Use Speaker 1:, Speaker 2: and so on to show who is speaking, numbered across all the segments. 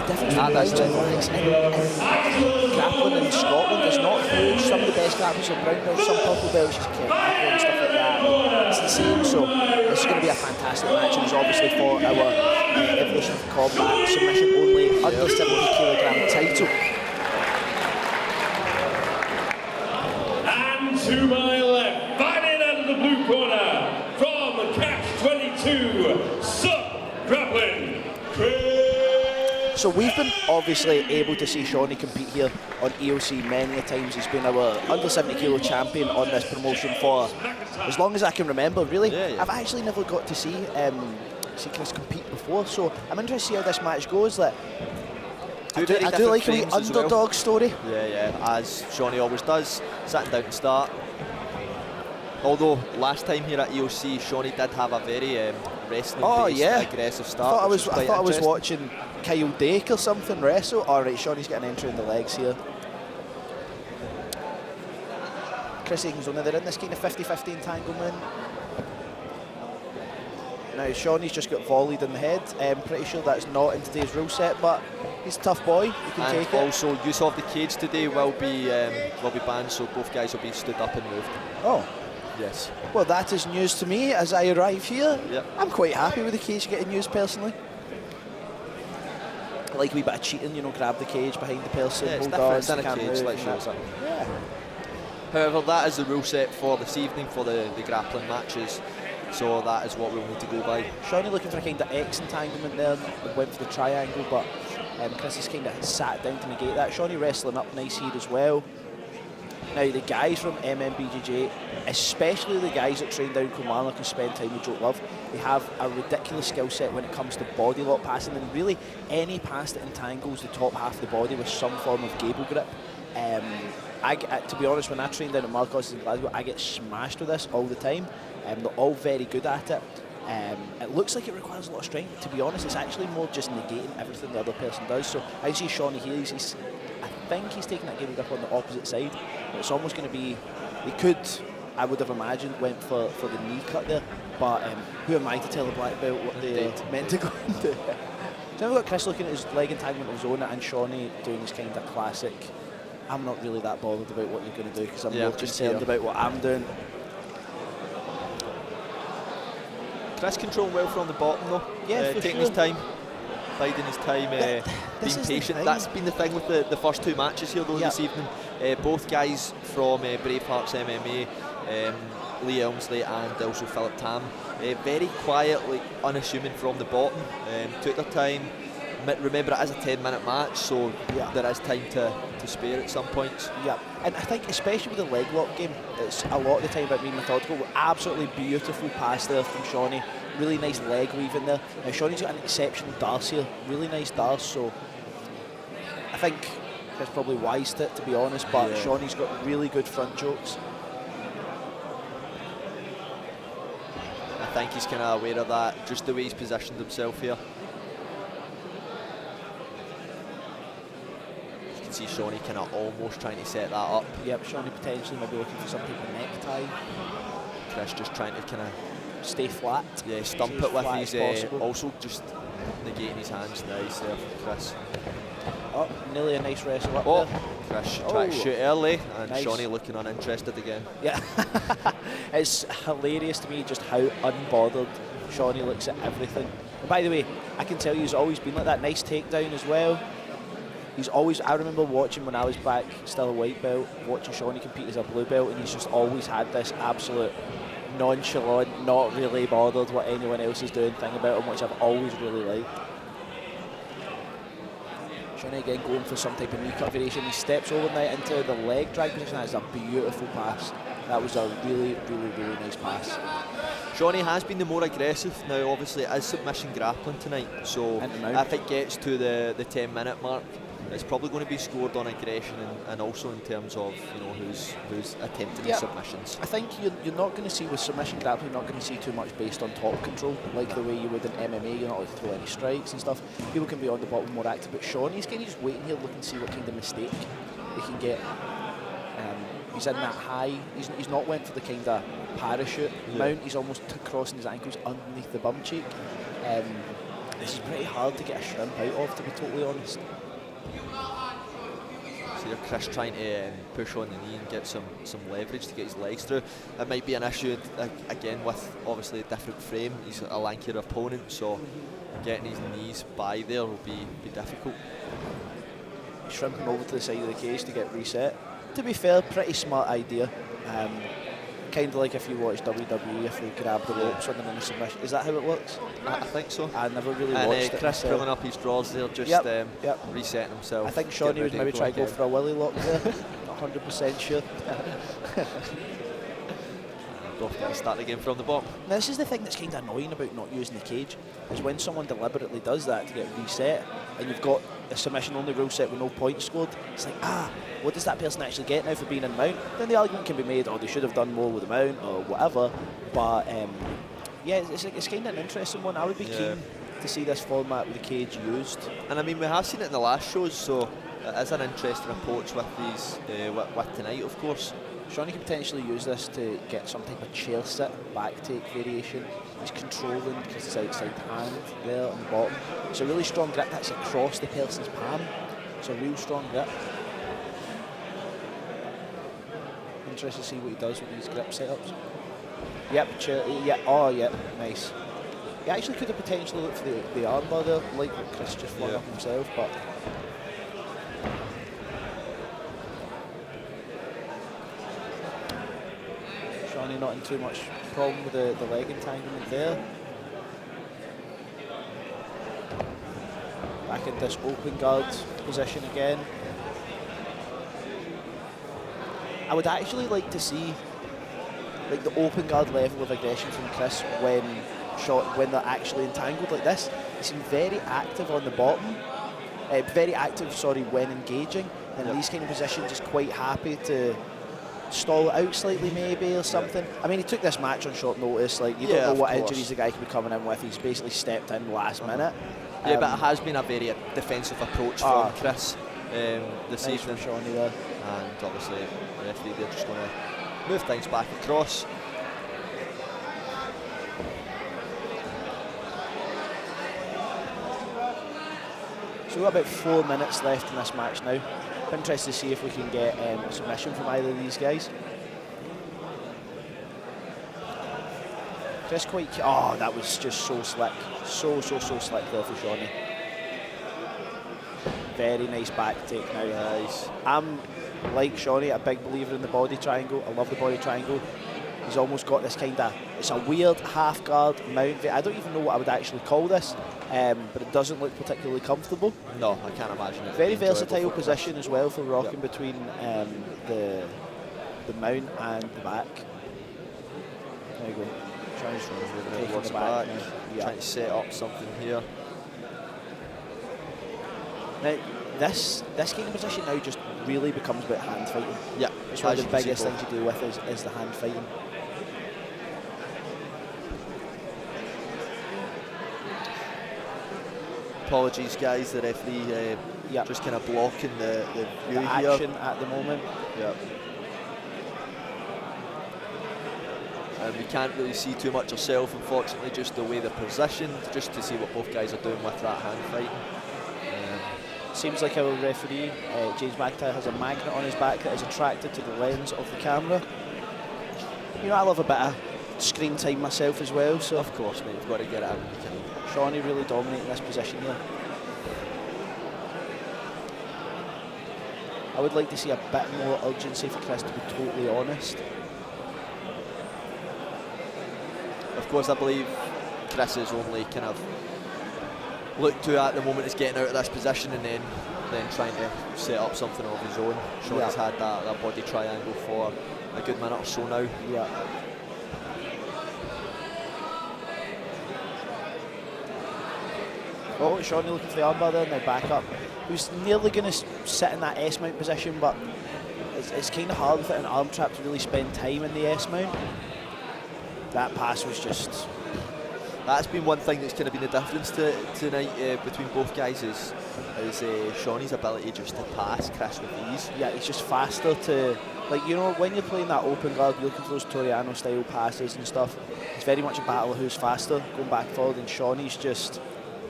Speaker 1: the difference between Browns and blacks in grappling in Scotland is not huge. Some of the best grapplers are brown belts, some purple belts, just Kevin and stuff like that. It's the same, so this is going to be a fantastic match, and it's obviously for our Evolution of Combat submission only under 70 kilogram title.
Speaker 2: And to my left, fighting out of the blue corner, from the Catch 22 Sub-Grappling,
Speaker 1: So we've been obviously able to see Seany compete here on EOC many a times. He's been our under 70 kilo champion on this promotion for as long as I can remember, really. I've actually never got to see Chris compete before, so I'm interested to see how this match goes. Like, I do like a wee underdog story.
Speaker 3: Yeah, as Seany always does, sitting down to start. Although last time here at EOC, Seany did have a very wrestling-based aggressive start.
Speaker 1: I thought I was watching Kyle Dake or something wrestle. Alright, Seany's getting an entry in the legs here. Chris Aiken's only there in this kind of 50-50 entanglement. Now Seany's just got volleyed in the head. Pretty sure that's not in today's rule set, but he's a tough boy. He can take it.
Speaker 3: Also, use of the cage today will be banned, so both guys will be stood up and moved.
Speaker 1: Oh.
Speaker 3: Yes.
Speaker 1: Well, that is news to me as I arrive here.
Speaker 3: Yep.
Speaker 1: I'm quite happy with the cage getting used personally. I like a wee bit of cheating, you know, grab the cage behind the person, hold on,
Speaker 3: it's in a cage, like shows it.
Speaker 1: Yeah.
Speaker 3: However, that is the rule set for this evening for the grappling matches, so that is what we'll need to go by.
Speaker 1: Seany looking for a kind of X entanglement there, went for the triangle, but Chris has kind of sat down to negate that. Seany wrestling up nice here as well. Now the guys from MMBJJ, especially the guys that train down Kilmarnock and spend time with Joe Love, they have a ridiculous skill set when it comes to body lock passing, and really any pass that entangles the top half of the body with some form of gable grip. To be honest, when I train down at Marcos in Glasgow, I get smashed with this all the time. They're all very good at it. It looks like it requires a lot of strength, but to be honest, it's actually more just negating everything the other person does. So I see Seany here, I think he's taking that gable grip on the opposite side. It's almost going to be, I would have imagined, went for the knee cut there, but who am I to tell the black belt what they're meant to go into? So we've got Chris looking at his leg entanglement of his own, and Seany doing his kind of classic, I'm not really that bothered about what you're going to do because I'm more concerned about what I'm doing.
Speaker 3: Chris controlling well from the bottom though, taking his time, biding his time, being patient. That's been the thing with the first two matches here though this evening. Both guys from Bravehearts MMA, Lee Elmsley and also Philip Tam, very quietly unassuming from the bottom, took their time. Remember, it is a 10-minute match, so there is time to spare at some points. Yeah,
Speaker 1: and I think especially with the leg lock game, it's a lot of the time about being methodical. Absolutely beautiful pass there from Seany. Really nice leg weave in there. Now Seany's got an exceptional darce here, really nice darce, so I think that's probably wised it, to be honest, but Seany's got really good front jokes.
Speaker 3: I think he's kind of aware of that, just the way he's positioned himself here. You can see Seany kind of almost trying to set that up.
Speaker 1: Yep, Seany potentially maybe looking for some type of necktie.
Speaker 3: Chris just trying to kind of
Speaker 1: stay flat.
Speaker 3: Yeah, stump it with his, also just negating his hands nice there from Chris.
Speaker 1: Oh, nearly a nice wrestle up there.
Speaker 3: Chris trying to shoot early, and Seany looking uninterested again.
Speaker 1: Yeah, it's hilarious to me just how unbothered Seany looks at everything. And by the way, I can tell you he's always been like that. Nice takedown as well. He's always, I remember watching when I was back still a white belt, watching Seany compete as a blue belt, and he's just always had this absolute nonchalant, not really bothered what anyone else is doing thing about him, which I've always really liked. Seany again going for some type of knee cut variation. He steps over now into the leg drag position. That's a beautiful pass. That was a really, really, really nice pass.
Speaker 3: Seany has been the more aggressive. Now obviously it is submission grappling tonight, so if it gets to the 10-minute mark, it's probably going to be scored on aggression and also in terms of who's attempting the submissions.
Speaker 1: I think you're not going to see with submission grappling, you're not going to see too much based on top control like the way you would in MMA. You're not allowed to throw any strikes and stuff. People can be on the bottom more active, but Seany's kind of just waiting here looking to see what kind of mistake they can get. He's in that high, he's not went for the kind of parachute mount, he's almost crossing his ankles underneath the bum cheek. this is pretty hard to get a shrimp out of, to be totally honest.
Speaker 3: So you're Chris trying to push on the knee and get some leverage to get his legs through. It might be an issue again with obviously a different frame. He's a lankier opponent, so getting his knees by there will be difficult.
Speaker 1: Shrimping over to the side of the cage to get reset. To be fair, pretty smart idea. Kind of like if you watch WWE, if they grab the ropes on them in a submission. Is that how it works?
Speaker 3: I think so.
Speaker 1: I never really watched it.
Speaker 3: Chris pulling up his drawers there, just resetting himself.
Speaker 1: I think Seany was maybe trying to go for a willy lock there. Not 100% sure.
Speaker 3: Both guys start again from the bottom.
Speaker 1: Now, this is the thing that's kind of annoying about not using the cage, is when someone deliberately does that to get reset, and you've got a submission-only rule set with no points scored. It's like, what does that person actually get now for being in mount? Then the argument can be made, they should have done more with the mount or whatever. But yeah, it's kind of an interesting one. I would be keen to see this format with the cage used.
Speaker 3: And I mean, we have seen it in the last shows, so it is an interesting approach with these, with tonight, of course.
Speaker 1: Seany can potentially use this to get some type of chair sit, back take variation. He's controlling his outside hand there on the bottom. It's a really strong grip that's across the person's palm. It's a real strong grip. Interested to see what he does with these grip setups. Yep, chair, nice. He actually could have potentially looked for the armbar there, like what Chris just flung up himself, but Seany not in too much problem with the leg entanglement there. Back in this open guard position again. I would actually like to see like the open guard level of aggression from Chris when they're actually entangled like this. He seemed very active on the bottom, when engaging, and in these kind of positions just quite happy to stall it out slightly maybe or something. I mean, he took this match on short notice, like you don't know what injuries the guy could be coming in with. He's basically stepped in last minute.
Speaker 3: Yeah, but it has been a very defensive approach from Chris this evening.
Speaker 1: Seany there.
Speaker 3: And obviously the referee, they're just going to move things back across.
Speaker 1: So we've got about 4 minutes left in this match now. I'm interested to see if we can get a submission from either of these guys. Just quite... Oh, that was just so slick. So slick there for Seany. Very nice back take now.
Speaker 3: Nice.
Speaker 1: I'm, like Seany, a big believer in the body triangle. I love the body triangle. He's almost got this kind of... It's a weird half-guard mount. I don't even know what I would actually call this, but it doesn't look particularly comfortable.
Speaker 3: No, I can't imagine it.
Speaker 1: Very versatile position as well for rocking between the mount and the back. There you go.
Speaker 3: Taking the back. Trying to set up something here.
Speaker 1: Now, this kind of position now just really becomes about hand fighting.
Speaker 3: Yeah,
Speaker 1: it's one of the biggest things you do with is the hand fighting.
Speaker 3: Apologies, guys. The referee just kind of blocking the view
Speaker 1: the
Speaker 3: here.
Speaker 1: Action at the moment.
Speaker 3: Yeah. And we can't really see too much ourselves, unfortunately, just the way they're positioned, just to see what both guys are doing with that hand fighting.
Speaker 1: Seems like our referee, James McIntyre, has a magnet on his back that is attracted to the lens of the camera. You know, I love a bit of screen time myself as well, so...
Speaker 3: Of course, mate, you've got to get it in.
Speaker 1: Seany really dominating this position here. I would like to see a bit more urgency for Chris, to be totally honest.
Speaker 3: Of course, I believe Chris is only kind of looked to at the moment is getting out of this position and then trying to set up something of his own. Seany's had that body triangle for a good minute or so now.
Speaker 1: Yeah. Oh, Seany looking for the armbar there, now back up. He was nearly going to sit in that S-mount position, but it's kind of hard without an arm trap to really spend time in the S-mount. That pass was just...
Speaker 3: That's been one thing that's kind of been the difference tonight between both guys is Seany's ability just to pass Chris with ease.
Speaker 1: Yeah, he's just faster to... Like, you know, when you're playing that open guard, you're looking for those Toriano-style passes and stuff. It's very much a battle of who's faster, going back and forward, and Seany's just...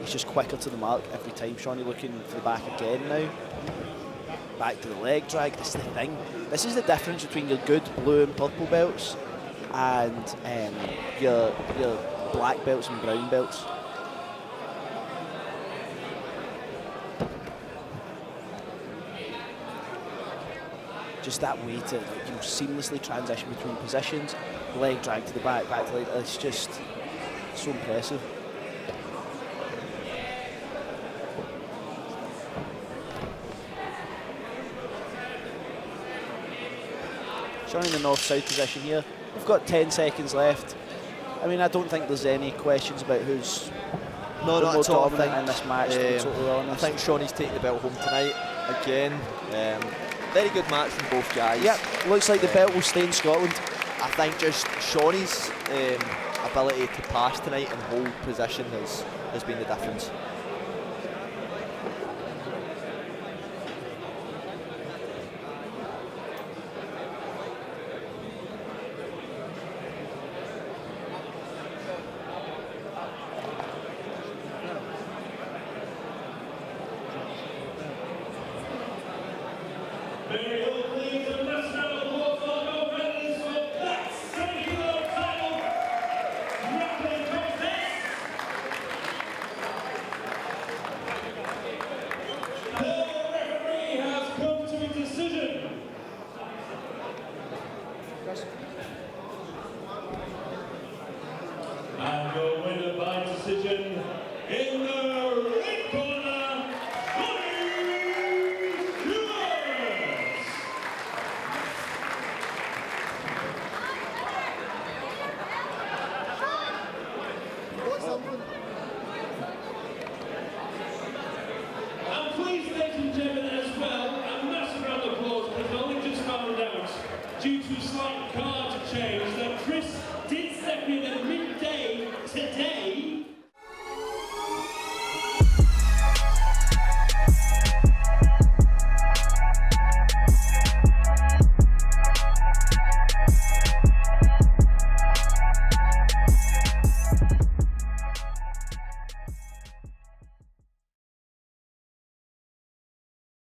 Speaker 1: he's just quicker to the mark every time. Seany looking for the back again now. Back to the leg drag. This is the thing. This is the difference between your good blue and purple belts and your black belts and brown belts. Just that way to seamlessly transition between positions, leg drag to the back to leg. It's just so impressive. Showing the north-south position here. We've got 10 seconds left. I mean, I don't think there's any questions about who's
Speaker 3: not
Speaker 1: more
Speaker 3: at all.
Speaker 1: dominant in this match, to be totally honest.
Speaker 3: I think Seany's taking the belt home tonight again. Very good match from both guys.
Speaker 1: Yep, looks like the belt will stay in Scotland.
Speaker 3: I think just Seany's ability to pass tonight and hold position has been the difference.
Speaker 2: And your winner by decision in the red corner, Seany Stewart. And please, ladies and gentlemen, as well, a massive round of applause, because I only just found out, due to slight card change,